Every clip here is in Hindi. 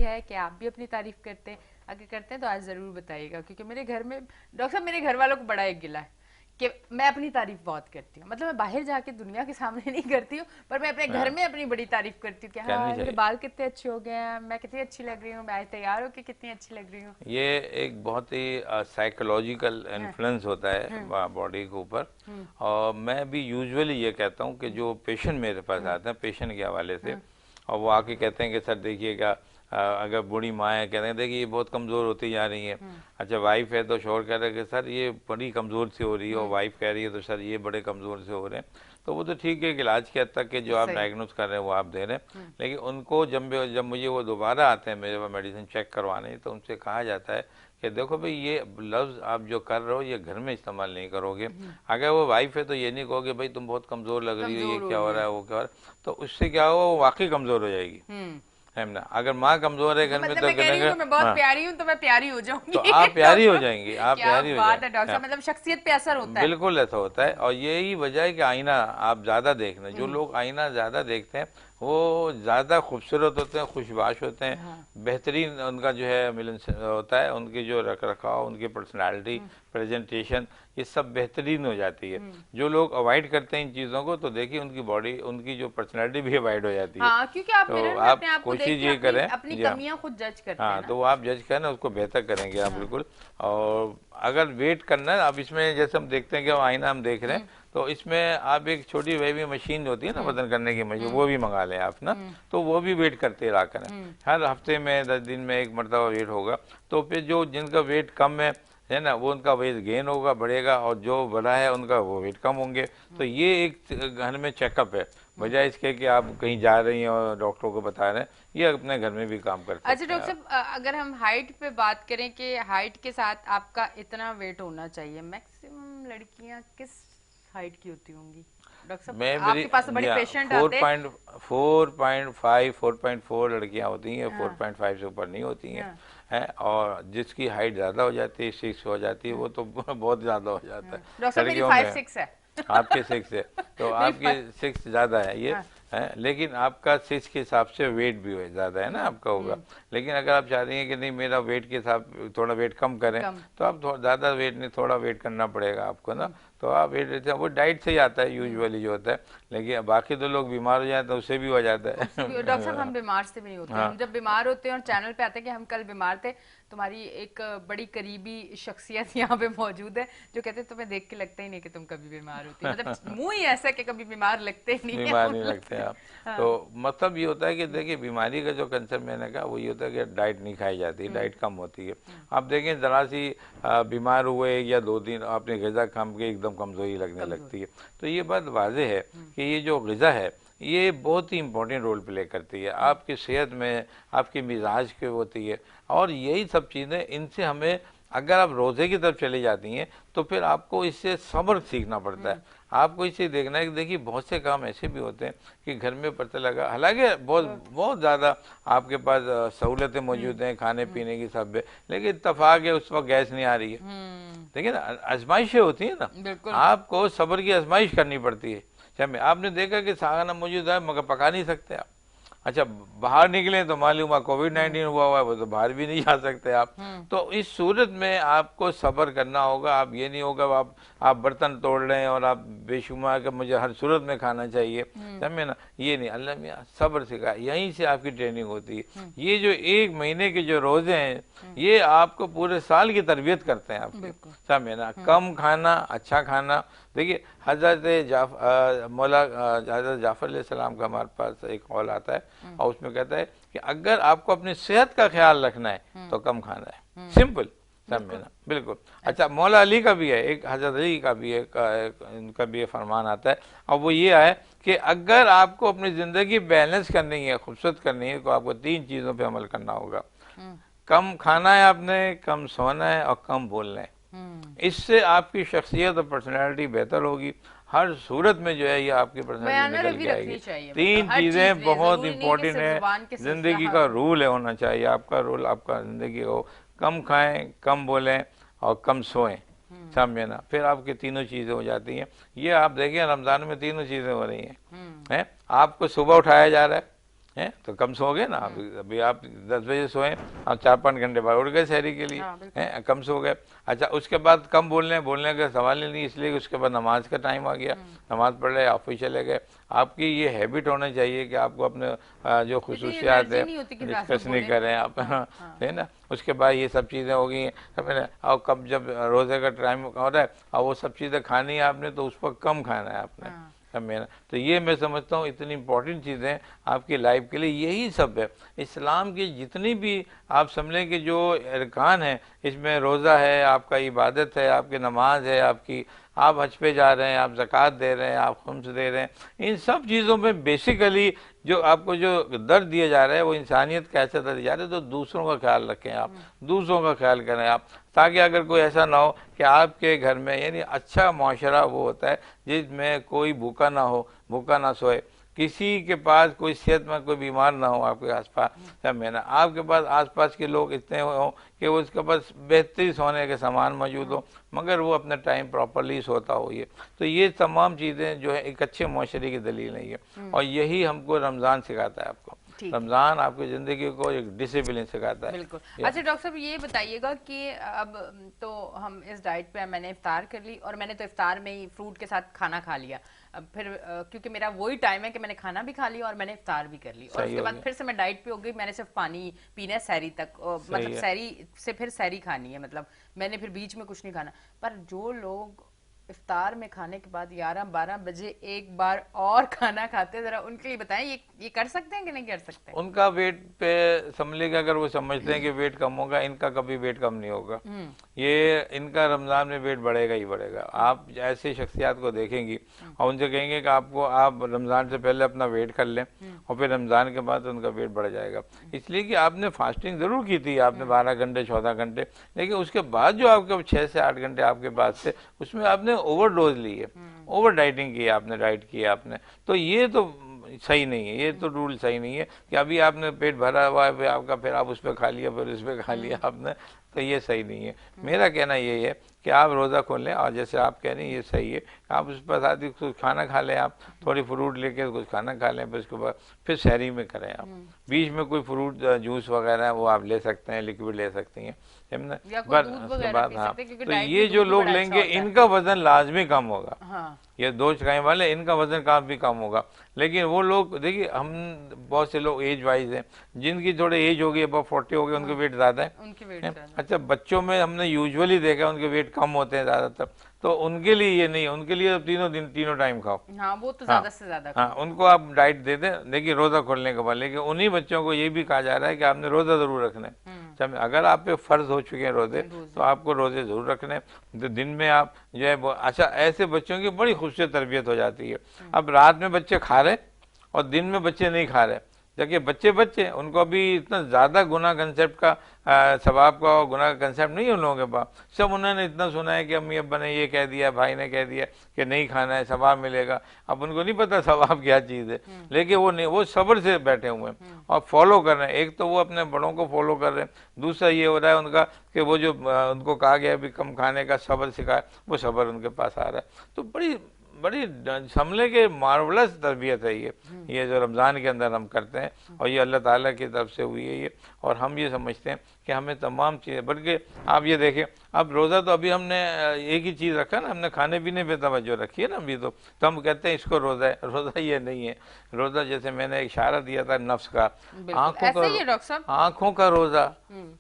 है कि आप भी अपनी तारीफ करते हैं, अगर करते हैं तो आज जरूर बताइएगा, क्योंकि मेरे घर में डॉक्टर साहब, मेरे घर वालों को बड़ा एक गिला है कि मैं अपनी तारीफ बहुत करती हूँ। मतलब मैं बाहर जाके दुनिया के सामने नहीं करती हूँ, पर मैं अपने घर में अपनी बड़ी तारीफ करती हूँ कि हाँ मेरे बाल कितने अच्छे हो गए हैं, मैं कितनी अच्छी लग रही हूँ, मैं आज तैयार होकर कितनी अच्छी लग रही हूँ। ये एक बहुत ही साइकोलॉजिकल इन्फ्लुएंस होता है बॉडी के ऊपर। और मैं भी यूजुअली ये कहता हूँ कि जो पेशेंट मेरे पास आते हैं पेशेंट के हवाले से, और वो आके कहते हैं कि सर देखिएगा, अगर बूढ़ी माँ है कहते हैं देखिए ये बहुत कमज़ोर होती जा रही है। अच्छा वाइफ है तो शोहर कह रहे हैं कि सर ये बड़ी कमज़ोर सी हो रही है, और वाइफ कह रही है तो सर ये बड़े कमज़ोर से हो रहे हैं। तो वो तो ठीक है कि इलाज के हद तक के जो आप डायग्नोस कर रहे हैं वो आप दे रहे हैं, लेकिन उनको जब मुझे वो दोबारा आते हैं मेरे पास मेडिसिन चेक करवाने, तो उनसे कहा जाता है कि देखो भाई ये लफ्ज़ आप जो कर रहे हो ये घर में इस्तेमाल नहीं करोगे। अगर वो वाइफ है तो ये नहीं कहोगे भाई तुम बहुत कमज़ोर लग रही हो, ये क्या हो रहा है वो क्या हो रहा है, तो उससे क्या होगा वो वाकई कमज़ोर हो जाएगी, है ना। अगर माँ कमजोर है घर में मतलब मैं कह रही हूँ मैं बहुत प्यारी हूँ तो मैं प्यारी हो जाऊंगी, तो आप प्यारी हो जाएंगी, आप क्या प्यारी हो बात है जाएंगी। डॉक्टर साहब, मतलब शख्सियत पे असर होता है। बिल्कुल ऐसा होता है, और यही वजह है कि आईना आप ज्यादा देखना, जो लोग आईना ज्यादा देखते हैं वो ज्यादा खूबसूरत होते हैं, खुशबाश होते हैं, बेहतरीन उनका जो है मिलन होता है, उनकी जो रख रखाव, उनकी पर्सनालिटी, प्रेजेंटेशन, ये सब बेहतरीन हो जाती है। जो लोग अवॉइड करते हैं इन चीज़ों को तो देखिए उनकी बॉडी, उनकी जो पर्सनालिटी भी अवॉइड हो जाती है। हाँ, क्योंकि आप तो मिरर में अपने आप को देख कोशिश के ये करें, अपनी कमियां खुद जज करते हैं हाँ ना। तो आप जज करें उसको बेहतर करेंगे आप बिल्कुल। और अगर वेट करना है आप इसमें, जैसे हम देखते हैं कि आईना हम देख रहे हैं, तो इसमें आप एक छोटी वेवी मशीन होती है ना वजन करने की मशीन, वो भी मंगा लें आप ना, तो वो भी वेट करते रहा करें। हर हफ्ते में 10 दिन में एक मरतबा वेट होगा, तो फिर जो जिनका वेट कम है ना, वो उनका वेट गेन होगा, बढ़ेगा, और जो बढ़ा है उनका वो वेट कम होंगे। तो ये एक घर में चेकअप है, बजाय इसके कि आप कहीं जा रही हैं और डॉक्टरों को बता रहे हैं, ये अपने घर में भी काम कर सकते हैं। अच्छा डॉक्टर साहब, अगर हम हाइट पे बात करें कि हाइट के साथ आपका इतना वेट होना चाहिए, मैक्सिमम लड़कियां किस हाइट की होती होंगी डॉक्टर साहब? आपके पास तो बड़े पेशेंट आते हैं। 4.5 4.4 लड़कियां होती हैं, 4.5 से ऊपर नहीं होती हैं, है। और जिसकी हाइट ज्यादा हो जाती है, 6 हो जाती है, वो तो बहुत ज्यादा हो जाता है डॉक्टर साहब मेरी लड़कियों 5'6" है। आपके 6 है तो आपके 6 ज्यादा है ये, है, लेकिन आपका 6 के हिसाब से वेट भी ज्यादा है ना आपका होगा। लेकिन अगर आप चाह रही हैं कि नहीं मेरा वेट के हिसाब थोड़ा वेट कम करें, तो आप ज्यादा वेट नहीं, थोड़ा वेट करना पड़ेगा आपको ना। तो आप वेट लेते हैं, वो डाइट से ही आता है यूजुअली जो होता है, लेकिन बाकी तो लोग बीमार हो जाते हैं तो उससे भी हो जाता है। डॉक्टर साहब हम बीमार से भी नहीं होते। हम जब बीमार होते हैं और चैनल पे आते हैं कि हम कल बीमार थे, तुम्हारी एक बड़ी करीबी शख्सियत यहाँ पे मौजूद है जो कहते हैं तुम्हें देख के लगता ही नहीं कि तुम कभी बीमार होती, मतलब मुंह ही ऐसा कि कभी बीमार लगते ही नहीं, बीमार नहीं लगते आप। तो मतलब ये होता है कि देखिए बीमारी का जो कंसर्न मैंने कहा वो ये होता है कि डाइट नहीं खाई जाती, डाइट कम होती है। आप देखें जरा सी बीमार हुए या 2 दिन आपने ग़िज़ा खा के एकदम कमज़ोरी लगने लगती है। तो ये बात वाज़ेह है कि ये जो ग़िज़ा है ये बहुत ही इम्पोर्टेंट रोल प्ले करती है आपकी सेहत में, आपके मिजाज के होती है। और यही सब चीज़ें, इनसे हमें, अगर आप रोज़े की तरफ चली जाती हैं तो फिर आपको इससे सब्र सीखना पड़ता है। आपको इसे देखना है कि देखिए बहुत से काम ऐसे भी होते हैं कि घर में पता लगा, हालांकि बहुत बहुत ज़्यादा आपके पास सहूलतें मौजूद हैं खाने पीने की सब है, लेकिन इत्तफाक है उस वक्त गैस नहीं आ रही है। देखिए ना आजमाइशें होती हैं ना, आपको सब्र की आजमाइश करनी पड़ती है। आपने देखा कि खाना मौजूद है मगर पका नहीं सकते आप। अच्छा बाहर निकले तो मालूम है कोविड-19 हुआ है, वो तो बाहर भी नहीं जा सकते आप। तो इस सूरत में आपको सब्र करना होगा। आप ये नहीं होगा आप बर्तन तोड़ रहे हैं और आप बेशुमार कि मुझे हर सूरत में खाना चाहिए, समझे ना, ये नहीं। अल्लाह मियाँ सब्र सिखा, यहीं से आपकी ट्रेनिंग होती है। ये जो 1 महीने के जो रोजे हैं ये आपको पूरे साल की तरबियत करते हैं आपको, समझे ना। कम खाना, अच्छा खाना। देखिए हजरत मौला हजरत जाफर अलैहिस्सलाम का हमारे पास एक कौल आता है और उसमें कहता है कि अगर आपको अपनी सेहत का ख्याल रखना है तो कम खाना है, सिंपल, समझे ना, बिल्कुल। अच्छा मौला अली का भी है, एक हजरत अली का भी है, इनका भी फरमान आता है, और वो ये है कि अगर आपको अपनी ज़िंदगी बैलेंस करनी है, खूबसूरत करनी है, तो आपको 3 चीज़ों पे अमल करना होगा। कम खाना है आपने, कम सोना है और कम बोलना है। इससे आपकी शख्सियत और पर्सनैलिटी बेहतर होगी। हर सूरत में जो है ये आपकी पर्सनैलिटी निकल के आएगी। 3 चीज़ें बहुत इंपॉर्टेंट है, जिंदगी का रूल है होना चाहिए आपका रूल, आपका जिंदगी हो। कम खाएं, कम बोलें और कम सोएं, समझे ना। फिर आपकी तीनों चीज़ें हो जाती हैं। ये आप देखिए रमज़ान में तीनों चीज़ें हो रही हैं। आपको सुबह उठाया जा रहा है, हैं तो कम सो गए ना आप। अभी आप 10 बजे सोए, आप 4-5 घंटे बाद उठ गए शहरी के लिए, हैं कम सो गए। अच्छा उसके बाद कम बोलने का सवाल ही नहीं, इसलिए उसके बाद नमाज का टाइम आ गया, नमाज पढ़ रहे, ऑफिस चले गए। आपकी ये हैबिट होना चाहिए कि आपको अपने जो खुसूसियात है डिस्कस नहीं करें आप, है ना। उसके बाद ये सब चीज़ें हो गई हैं, और कब जब रोज़े का टाइम हो रहा है और वो सब चीज़ें खानी है आपने, तो उस पर कम खाना है आपने, मेरा तो ये मैं समझता हूँ इतनी इंपॉर्टेंट चीज़ें आपकी लाइफ के लिए यही सब है। इस्लाम की जितनी भी आप समझें कि जो अरकान है, इसमें रोज़ा है, आपका इबादत है, आपकी नमाज है, आपकी आप हज पे जा रहे हैं, आप ज़कात दे रहे हैं, आप खुम्स दे रहे हैं, इन सब चीज़ों में बेसिकली जो आपको जो दर्द दिया जा रहा है वो इंसानियत का ऐसा दर्द जा रहा है। तो दूसरों का ख्याल रखें आप, दूसरों का ख्याल करें आप, ताकि अगर कोई ऐसा ना हो कि आपके घर में, यानी अच्छा माशरा वो होता है जिसमें कोई भूखा ना हो, भूखा ना सोए, किसी के पास कोई सेहतमंद कोई बीमार ना हो आपके आसपास, सब में ना आपके पास आसपास के लोग इतने हों कि वो उसके पास बेहतरीन सोने के सामान मौजूद हो, मगर वो अपने टाइम प्रॉपरली सोता हो। तो ये तमाम चीज़ें जो है एक अच्छे माशरे की दलील नहीं है, और यही हमको रमज़ान सिखाता है। आपको रमज़ान आपकी ज़िंदगी को एक डिसिप्लिन सिखाता है। बिल्कुल। अच्छा डॉक्टर साहब ये बताइएगा कि अब तो हम इस डाइट पे, मैंने इफ्तार कर ली और मैंने तो इफ्तार में ही फ्रूट के साथ खाना खा लिया। अब फिर क्योंकि मेरा वही टाइम है कि मैंने खाना भी खा लिया और मैंने इफ्तार भी कर ली, और उसके बाद फिर से मैं डाइट पे हो गई, मैंने सिर्फ पानी पीना है सहरी तक, मतलब सहरी से फिर सहरी खानी है, मतलब मैंने फिर बीच में कुछ नहीं खाना। पर जो लोग इफ्तार में खाने के बाद 11-12 बजे एक बार और खाना खाते हैं, जरा उनके लिए बताएं ये कर सकते हैं कि नहीं कर सकते? उनका वेट पे समझ, अगर वो समझते हैं कि वेट कम होगा, इनका कभी वेट कम नहीं होगा। ये इनका रमज़ान में वेट बढ़ेगा ही बढ़ेगा। आप ऐसे शख्सियात को देखेंगी और उनसे कहेंगे कि आपको, आप रमज़ान से पहले अपना वेट कर लें और फिर रमज़ान के बाद उनका वेट बढ़ जाएगा। इसलिए कि आपने फास्टिंग ज़रूर की थी, आपने 12 घंटे 14 घंटे, लेकिन उसके बाद जो आपके 6 से 8 घंटे आपके पास थे, उसमें आपने ओवरडोज ली है, ओवर डाइटिंग की है आपने, डाइट की है आपने। तो ये तो सही नहीं है, ये तो रूल सही नहीं है कि अभी आपने पेट भरा हुआ है आपका, फिर आप उस पर खा लिया, फिर उस पर खा लिया आपने, तो ये सही नहीं है। मेरा कहना ये है कि आप रोज़ा खोल लें, और जैसे आप कह रहे हैं ये सही है, आप उस पर साथ ही कुछ खाना खा लें, आप थोड़ी फ्रूट लेके कुछ खाना खा लें, फिर उसके बाद फिर सहरी में करें आप। बीच में कोई फ्रूट जूस वगैरह है वो आप ले सकते हैं, लिक्विड ले सकती हैं, पर उसके बाद हाँ, तो ये जो लोग लेंगे इनका वजन लाजमी कम होगा। ये दो चकाई वाले, इनका वजन काफ़ी कम होगा। लेकिन वो लोग देखिए, हम बहुत से लोग एज वाइज हैं, जिनकी थोड़े एज हो गई, अब 40 हो गए, उनके वेट ज़्यादा है। अच्छा बच्चों में हमने यूजुअली देखा उनके वेट कम होते हैं ज़्यादातर, तो उनके लिए ये नहीं, उनके लिए तीनों टाइम खाओ। हाँ, वो तो ज़्यादा से ज़्यादा। हाँ, उनको आप डाइट दे दें, देखिए रोज़ा खोलने के बाद। लेकिन उन्हीं बच्चों को ये भी कहा जा रहा है कि आपने रोज़ा ज़रूर रखना है। अगर आप पे फ़र्ज हो चुके हैं रोज़े, तो आपको रोज़े ज़रूर रखने हैं। तो दिन में आप जो है, अच्छा ऐसे बच्चों की बड़ी खूबसूरत तरबियत हो जाती है। अब रात में बच्चे खा रहे और दिन में बच्चे नहीं खा रहे, देखिए बच्चे उनको अभी इतना ज़्यादा गुनाह कंसेप्ट का, सवाब का और गुनाह का कंसेप्ट नहीं है उन लोगों के पास। सब उन्होंने इतना सुना है कि अम्मी अब्बा ने ये कह दिया, भाई ने कह दिया कि नहीं खाना है, सवाब मिलेगा। अब उनको नहीं पता सवाब क्या चीज़ है, लेकिन वो नहीं, वो सब्र से बैठे हुए हैं और फॉलो कर रहे हैं। एक तो वो अपने बड़ों को फॉलो कर रहे हैं, दूसरा ये हो रहा है उनका कि वो जो उनको कहा गया अभी कम खाने का, सब्र सिखाए, वो सब्र उनके पास आ रहा है। तो बड़ी समझे के मार्वलस तरबियत है ये जो रमज़ान के अंदर हम करते हैं, और ये अल्लाह ताला की तरफ से हुई है ये। और हम ये समझते हैं कि हमें तमाम चीज़ें, बल्कि आप ये देखें, अब रोज़ा तो अभी हमने एक ही चीज़ रखा ना, हमने खाने पीने पे तवज्जो रखी है ना अभी, तो हम कहते हैं इसको रोज़ा है। रोज़ा ये नहीं है। रोज़ा जैसे मैंने इशारा दिया था नफ्स का, आँखों का रोज़ा,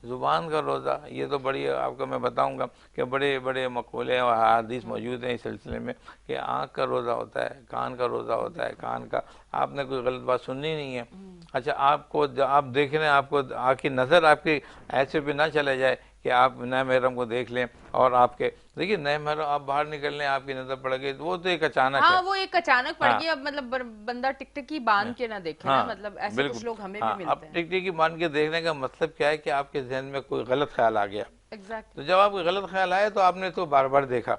ज़ुबान का रोज़ा, ये तो बड़ी, आपको मैं बताऊँगा कि बड़े बड़े मक़ूले और हदीस मौजूद हैं इस सिलसिले में कि आँख का रोज़ा होता है, कान का रोज़ा होता है। कान का आपने कोई गलत बात सुननी नहीं है। अच्छा आपको, आप देख रहे हैं, आपको आँखी नज़र आपकी ऐसे भी ना चले जाए कि आप नए महरम को देख लें, और आपके देखिए नए महरम आप बाहर निकल लें, आपकी नज़र पड़ गई, तो वो तो एक अचानक है। वो एक अचानक पड़ गई। अब मतलब बंदा टिकटिकी बांध के ना देखे ना, मतलब ऐसे कुछ लोग हमें भी मिलते हैं। अब टिकटिकी बांध के देखने का मतलब क्या है कि आपके जहन में कोई गलत ख्याल आ गया। तो जब आपको गलत ख्याल आया तो आपने तो बार बार देखा।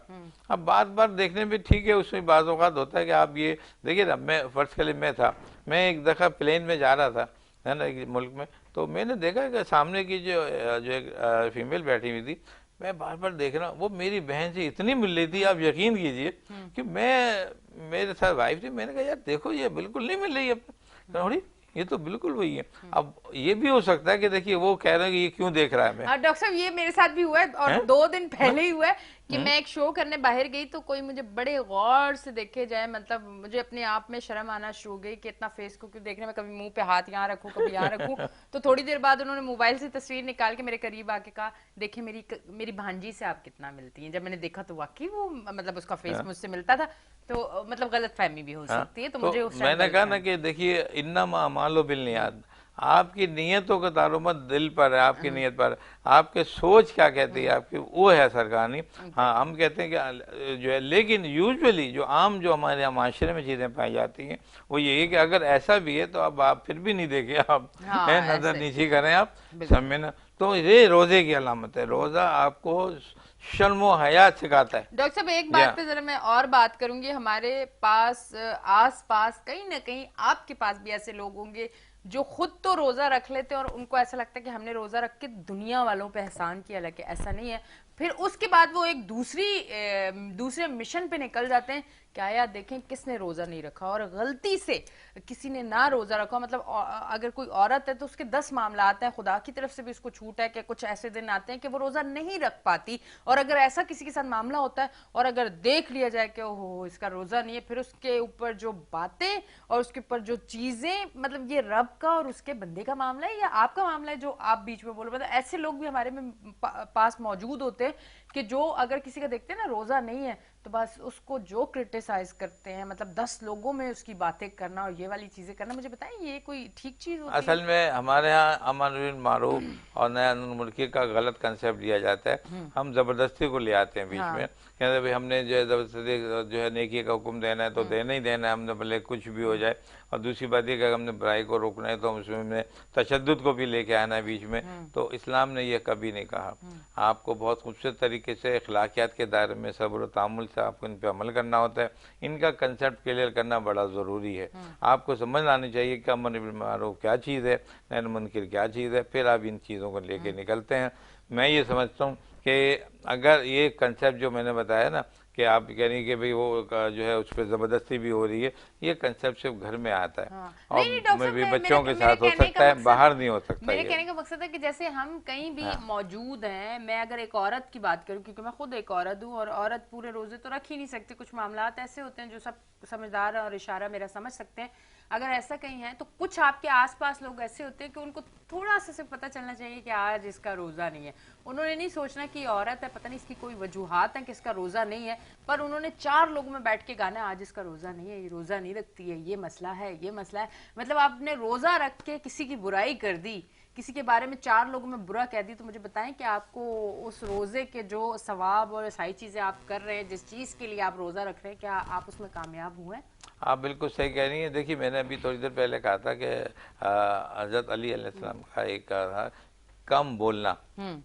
अब बार बार देखने में ठीक है, उसमें बाज़ औक़ात होता है कि आप ये देखिए ना, मैं फर्ज के लिए मैं एक दफ़ा प्लेन में जा रहा था, है ना, एक मुल्क में, तो मैंने देखा कि सामने की जो एक फीमेल बैठी हुई थी, मैं बार बार देख रहा हूँ, वो मेरी बहन से इतनी मिल रही थी, आप यकीन कीजिए कि मेरे साथ वाइफ थी, मैंने कहा यार देखो ये बिल्कुल नहीं मिल रही है, थोड़ी ये तो बिल्कुल वही है। अब ये भी हो सकता है कि देखिए वो कह रहे हैं कि ये क्यों देख रहा है मैं। डॉक्टर साहब ये मेरे साथ भी हुआ है, और 2 दिन पहले ही हुआ है कि मैं एक शो करने बाहर गई तो कोई मुझे बड़े गौर से देखे जाए, मतलब मुझे अपने आप में शर्म आना शुरू हो गई कि इतना फेस को क्यों देख रहे हैं, मैं कभी मुंह पे हाथ यहाँ रखूं कभी यहाँ रखूं। तो थोड़ी देर बाद उन्होंने मोबाइल से तस्वीर निकाल के मेरे करीब आके कहा, देखिए मेरी भांजी से आप कितना मिलती हैं। जब मैंने देखा तो वाकई वो मतलब उसका फेस मुझसे मिलता था। तो मतलब गलत फहमी भी हो सकती है। तो मुझे उस मैंने कहा ना कि देखिए इन्नमा अमालो बिन्नियात, आपकी नीयतों का तारुमत दिल पर है, आपकी नीयत पर, आपके सोच क्या कहती है आपकी, वो है सरकारनी। हाँ हम कहते हैं कि जो है, लेकिन यूजुअली जो आम जो हमारे यहाँ माशरे में चीज़ें पाई जाती हैं वो यही है कि अगर ऐसा भी है तो अब आप फिर भी नहीं देखें, आप है नजर नीची करें, आप समझे ना। तो ये रोजे की अलामत है, रोजा आपको शर्मो हयात सिखाता है। डॉक्टर साहब एक बात पे जरा मैं और बात करूंगी, हमारे पास आस पास कहीं ना कहीं आपके पास भी ऐसे लोग होंगे जो खुद तो रोजा रख लेते हैं और उनको ऐसा लगता है कि हमने रोजा रख के दुनिया वालों पे एहसान किया, लेकिन ऐसा नहीं है। फिर उसके बाद वो एक दूसरे मिशन पे निकल जाते हैं क्या यार देखें किसने रोजा नहीं रखा, और गलती से किसी ने ना रोजा रखा, मतलब अगर कोई औरत है तो उसके 10 मामला आते हैं, खुदा की तरफ से भी उसको छूट है कि कुछ ऐसे दिन आते हैं कि वो रोजा नहीं रख पाती। और अगर ऐसा किसी के साथ मामला होता है और अगर देख लिया जाए कि ओहो इसका रोजा नहीं है, फिर उसके ऊपर जो बातें और उसके ऊपर जो चीजें, मतलब ये रब का और उसके बंदे का मामला है या आपका मामला है जो आप बीच में बोलो, मतलब ऐसे लोग भी हमारे में पास मौजूद होते हैं कि जो अगर किसी का देखते हैं ना रोजा नहीं है तो बस उसको जो क्रिटिसाइज करते हैं, मतलब 10 लोगों में उसकी बातें करना और ये वाली चीजें करना। मुझे बताएं ये कोई ठीक चीज होती असल में हमारे यहाँ अमर बिन मारूफ और नयानुल मुल्की का गलत कंसेप्ट दिया जाता है। हम जबरदस्ती को ले आते हैं बीच में, कहते भाई हमने जो है जबरदस्ती जो है नेकी का हुक्म देना है तो देना ही देना है, हमने भले कुछ भी हो जाए। और दूसरी बात ये कि हमने बुराई को रोकना है तो उसमें तशद्दुद को भी लेके आना है बीच में, तो इस्लाम ने यह कभी नहीं कहा। आपको बहुत खूबसूरत तरीके से अखलाकियात के दायरे में सब्र और तामुल से आपको इन पर अमल करना होता है। इनका कंसेप्ट क्लियर करना बड़ा ज़रूरी है। आपको समझ आनी चाहिए कि अमर बिल मारूफ क्या चीज़ है, नही मुनकर क्या चीज़ है, फिर आप इन चीज़ों को लेके निकलते हैं। मैं ये समझता हूँ कि अगर ये कंसेप्ट जो मैंने बताया ना कि आप कह रही कि भाई वो जो है उस पर ज़बरदस्ती भी हो रही है, ये कंसेप्ट सिर्फ घर में आता है। और मैं भी बच्चों के साथ हो सकता है, बाहर नहीं हो सकता। मेरे कहने का मकसद है कि जैसे हम कहीं भी मौजूद हैं, मैं अगर एक औरत की बात करूं क्योंकि मैं खुद एक औरत हूं, और औरत पूरे रोजे तो रख ही नहीं सकती, कुछ मामलात ऐसे होते हैं जो सब समझदार और इशारा मेरा समझ सकते हैं। अगर ऐसा कहीं है तो कुछ आपके आसपास लोग ऐसे होते हैं कि उनको थोड़ा सा से पता चलना चाहिए कि आज इसका रोजा नहीं है। उन्होंने नहीं सोचना कि औरत है, पता नहीं इसकी कोई वजूहात है कि इसका रोजा नहीं है, पर उन्होंने 4 लोगों में बैठ के गाना आज इसका रोजा नहीं है, ये रोजा नहीं रखती है, ये मसला है, ये मसला है। मतलब आपने रोजा रख के किसी की बुराई कर दी, किसी के बारे में 4 लोगों में बुरा कह दी, तो मुझे बताएं कि आपको उस रोजे के जो सवाब और सारी चीजें आप कर रहे हैं, जिस चीज के लिए आप रोजा रख रहे हैं, क्या आप उसमें कामयाब हुए? आप बिल्कुल सही कह रही हैं। देखिए मैंने अभी थोड़ी देर पहले कहा था कि हजरत अली अलैहिस्सलाम का एक था कम बोलना,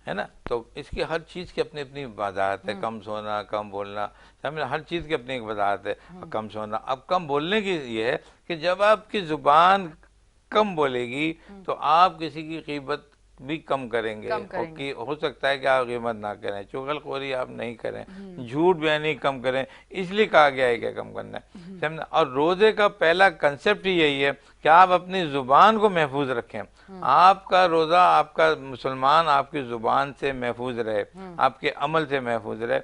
है ना, तो इसकी हर चीज़ की अपनी अपनी वजाहत है। कम सोना, कम बोलना, समझ, हर चीज़ की अपनी एक वजाहत है। कम सोना, अब कम बोलने की ये है कि जब आपकी ज़ुबान कम बोलेगी तो आप किसी की कीमत भी कम करेंगे, और कि हो सकता है कि आप कीमत ना करें, चुगलखोरी आप नहीं करें, झूठ बयानी कम करें, इसलिए कहा गया है कि कम करना है, समझना। और रोजे का पहला कंसेप्ट ही यही है कि आप अपनी जुबान को महफूज रखें। आपका रोजा, आपका मुसलमान आपकी जुबान से महफूज रहे, आपके अमल से महफूज रहे,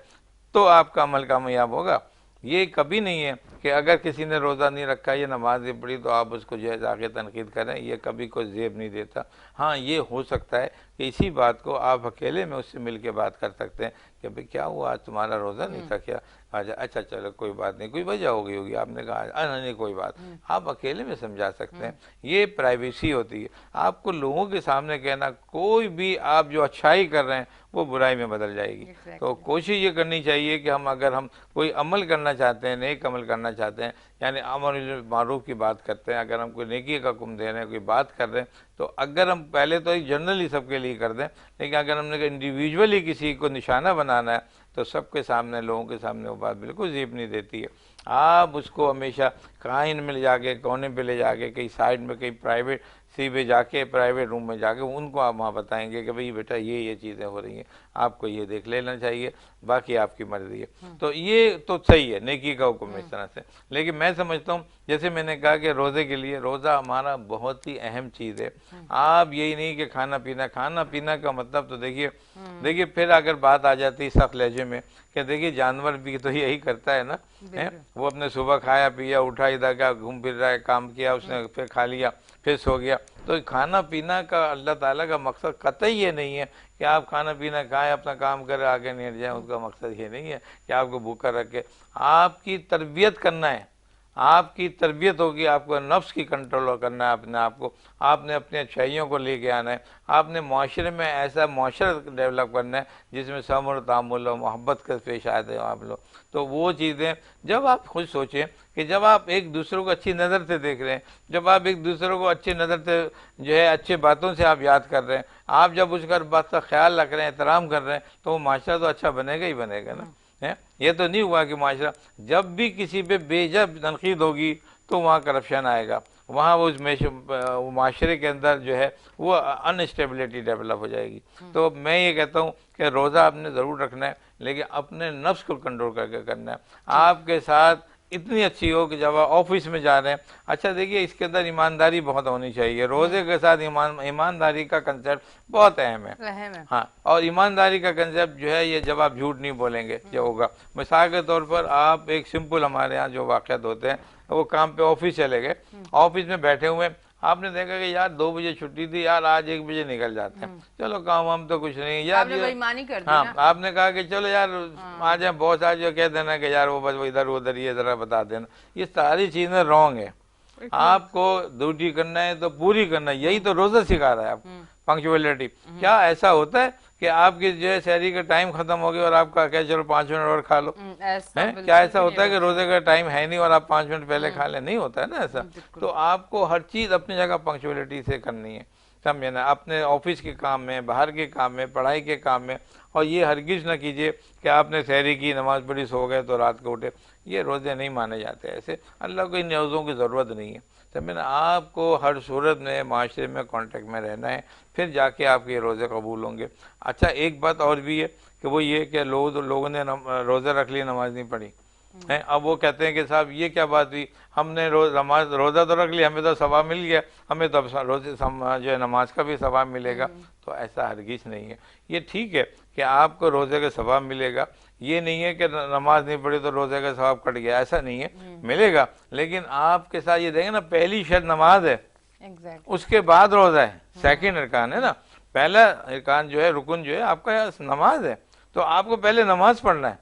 तो आपका अमल कामयाब होगा। ये कभी नहीं है कि अगर किसी ने रोज़ा नहीं रखा, ये नमाज नहीं पढ़ी, तो आप उसको जो है जाके तनकीद करें, ये कभी कोई जेब नहीं देता। हाँ ये हो सकता है कि इसी बात को आप अकेले में उससे मिल के बात कर सकते हैं कि भाई क्या हुआ, आज तुम्हारा रोज़ा नहीं था क्या? अच्छा चलो कोई बात नहीं, कोई वजह हो गई होगी, आपने कहा नहीं कोई बात, आप अकेले में समझा सकते हैं। ये प्राइवेसी होती है। आपको लोगों के सामने कहना, कोई भी आप जो अच्छाई कर रहे हैं वो बुराई में बदल जाएगी। तो कोशिश ये करनी चाहिए कि अगर हम कोई अमल करना चाहते हैं, नेक अमल करना चाहते हैं, यानी अमर मारूफ की बात करते हैं, अगर हम कोई नेकी का हुक्म दे रहे हैं, कोई बात कर रहे हैं, तो अगर हम पहले तो एक जनरली सबके लिए कर दें, लेकिन अगर हमने इंडिविजुअली किसी को निशाना बनाना है तो सबके सामने, लोगों के सामने वो बात बिल्कुल जीप नहीं देती है। आप उसको हमेशा कहीं में ले जाके, कोने पे ले जाके, कहीं साइड में, कहीं प्राइवेट सी पे जाके प्राइवेट रूम में जाके उनको आप वहाँ बताएंगे कि भाई बेटा ये चीज़ें हो रही हैं, आपको ये देख लेना चाहिए, बाकी आपकी मर्जी है। तो ये तो सही है, नेकी का हुक्म इस तरह से। लेकिन मैं समझता हूँ जैसे मैंने कहा कि रोज़े के लिए रोज़ा हमारा बहुत ही अहम चीज़ है। आप यही नहीं कि खाना पीना का मतलब तो देखिए फिर अगर बात आ जाती है सख्त लहजे में कि देखिए जानवर भी तो यही करता है ना, है वो अपने सुबह खाया पिया उठा, इधर का घूम फिर रहा है, काम किया उसने, फिर खा लिया, फिर सो गया। तो खाना पीना का अल्लाह ताला का मकसद कतई ये नहीं है कि आप खाना पीना खाएं अपना काम करें आगे नहीं हट जाए। उसका मकसद ये नहीं है कि आपको भूखा रखे, आपकी तरबियत करना है, आपकी तरबियत होगी, आपको नफ्स की कंट्रोल करना है अपने आप को, आपने अपनी अच्छाइयों को लेके आना है, आपने माशरे में ऐसा माशरा डेवलप करना है जिसमें सब्र तामुल और मोहब्बत के पेश आते हो आप लोग। तो वो चीज़ें जब आप खुद सोचें कि जब आप एक दूसरे को अच्छी नज़र से देख रहे हैं, जब आप एक दूसरे को अच्छी नज़र से जो है अच्छी बातों से आप याद कर रहे हैं, आप जब उसका बात का ख्याल रख रहे हैं, एहतराम कर रहे हैं, तो वो माशरा तो अच्छा बनेगा ही बनेगा ना। है ये तो नहीं हुआ कि माशरा जब भी किसी पे बेजब तनकीद होगी तो वहाँ करप्शन आएगा, वहाँ वो उस माशरे के अंदर जो है वो अनस्टेबिलिटी डेवलप हो जाएगी। तो मैं ये कहता हूँ कि रोज़ा आपने ज़रूर रखना है, लेकिन अपने नफ्स को कंट्रोल करके करना है। आपके साथ इतनी अच्छी हो कि जब आप ऑफिस में जा रहे हैं, अच्छा देखिए इसके अंदर ईमानदारी बहुत होनी चाहिए। रोज़े के साथ ईमानदारी का कंसेप्ट बहुत अहम है। हाँ, और ईमानदारी का कंसेप्ट जो है ये जब आप झूठ नहीं बोलेंगे जो होगा। मिसाल के तौर पर आप एक सिंपल हमारे यहाँ जो वाक़यात होते हैं, वो काम पे ऑफिस चले गए, ऑफिस में बैठे हुए आपने देखा कि यार 2 बजे छुट्टी थी, यार आज 1 बजे निकल जाते हैं, चलो काम हम तो कुछ नहीं यार, आपने बेईमानी कर दी हाँ ना? आपने कहा कि चलो यार आ जाए बॉस आज कह देना कि यार वो बस वो इधर उधर ये जरा बता देना। ये सारी चीजें रॉन्ग है। आपको ड्यूटी करना है तो पूरी करना है, यही तो रोजा सिखा रहा है आपको, पंक्चुअलिटी। क्या ऐसा होता है कि आपकी जो है शहरी का टाइम खत्म हो गया और आपका क्या चलो 5 मिनट और खा लो, है क्या ऐसा होता है कि रोजे का टाइम है नहीं और आप 5 मिनट पहले खा लें? नहीं होता है ना ऐसा। तो आपको हर चीज अपनी जगह पंक्चुअलिटी से करनी है, समझे ना, अपने ऑफिस के काम में, बाहर के काम में, पढ़ाई के काम में। और ये हरगिज ना कीजिए कि आपने शहरी की नमाज पढ़ी सो गए तो रात को उठे, ये रोजे नहीं माने जाते ऐसे। अल्लाह को इन न्यूज़ों की ज़रूरत नहीं है, समझे ना। आपको हर सूरत में माशरे में कांटेक्ट में रहना है, फिर जाके आपके रोज़े कबूल होंगे। अच्छा एक बात और भी है कि वो ये कि लोगों ने रोज़ा रख लिया नमाज नहीं पढ़ी है। अब वो कहते हैं कि साहब ये क्या बात हुई, हमने रोज़ा तो रख लिया, हमें तो सवाब मिल गया, हमें तो रोज़े जो है नमाज का भी सवाब मिलेगा। तो ऐसा हरगिज नहीं है। ये ठीक है कि आपको रोज़े का सवाब मिलेगा, ये नहीं है कि नमाज नहीं पढ़ी तो रोज़े का सवाब कट गया, ऐसा नहीं है, मिलेगा। लेकिन आपके साथ ये देखें ना, पहली शर्त नमाज है, उसके बाद रोज़ा है, सेकंड अरकान है ना। पहला अरकान जो है, रुकन जो है आपका नमाज है, तो आपको पहले नमाज पढ़ना है,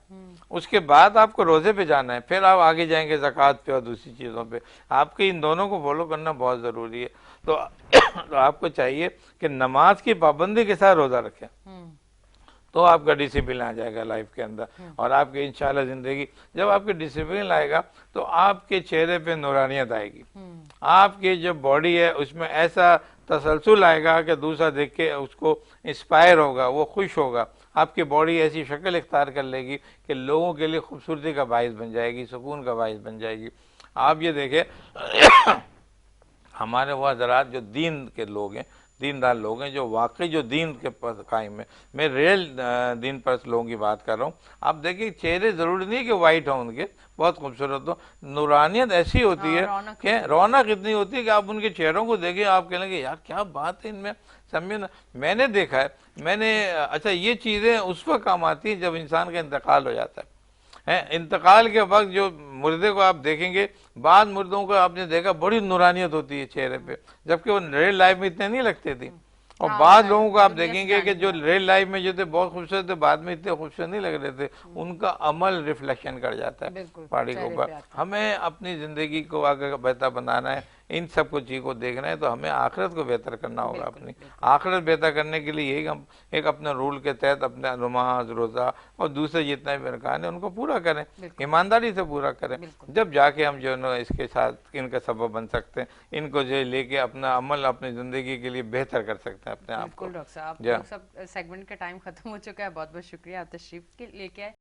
उसके बाद आपको रोज़े पे जाना है, फिर आप आगे जाएंगे ज़कात पे और दूसरी चीज़ों पे। आपके इन दोनों को फॉलो करना बहुत ज़रूरी है। तो आपको चाहिए कि नमाज की पाबंदी के साथ रोज़ा रखें, तो आपका डिसिप्लिन आ जाएगा लाइफ के अंदर। और आपकी इंशाल्लाह ज़िंदगी जब आपके डिसिप्लिन आएगा तो आपके चेहरे पे नूरानियत आएगी, आपकी जो बॉडी है उसमें ऐसा तसलसल आएगा कि दूसरा देख के उसको इंस्पायर होगा, वो खुश होगा। आपकी बॉडी ऐसी शक्ल इख्तियार कर लेगी कि लोगों के लिए खूबसूरती का बाइस बन जाएगी, सुकून का बाइस बन जाएगी। आप ये देखें हमारे वो हज़रात जो दीन के लोग हैं, दीनदार लोग हैं, जो वाकई जो दीन के पास कायम है, मैं रियल दीन पर लोगों की बात कर रहा हूँ। आप देखिए चेहरे ज़रूरी नहीं कि वाइट हों उनके, बहुत खूबसूरत हो, नूरानियत ऐसी होती है कि रौनक इतनी होती है कि आप उनके चेहरों को देखें आप कहेंगे यार क्या बात है इनमें, समझे ना। मैंने देखा है, अच्छा ये चीज़ें उस वक्त काम आती हैं जब इंसान का इंतकाल हो जाता है। इंतकाल के वक्त जो मुर्दे को आप देखेंगे, बाद मुर्दों को आपने देखा बड़ी नूरानियत होती है चेहरे पे, जबकि वो रियल लाइफ में इतने नहीं लगते थे। और बाद लोगों को आप देखेंगे कि जो रियल लाइफ में जो थे बहुत खूबसूरत थे, बाद में इतने खूबसूरत नहीं लग रहे थे, उनका अमल रिफ्लेक्शन कर जाता है पहाड़ी के ऊपर। हमें अपनी ज़िंदगी को आगे बेहतर बनाना है, इन सब कुछ चीज़ को देखना है, तो हमें आखिरत को बेहतर करना होगा। अपनी आखिरत बेहतर करने के लिए यही हम एक अपने रूल के तहत अपने नमाज रोज़ा और दूसरे जितने भी अरकान है उनको पूरा करें, ईमानदारी से पूरा करें, जब जाके हम जो है ना इसके साथ इनका सबब बन सकते हैं, इनको जो लेके अपना अमल अपनी ज़िंदगी के लिए बेहतर कर सकते हैं अपने आप को। डॉक्टर साहब, सेगमेंट का टाइम खत्म हो चुका है, बहुत बहुत शुक्रिया आप तशरीफ के लेके आए।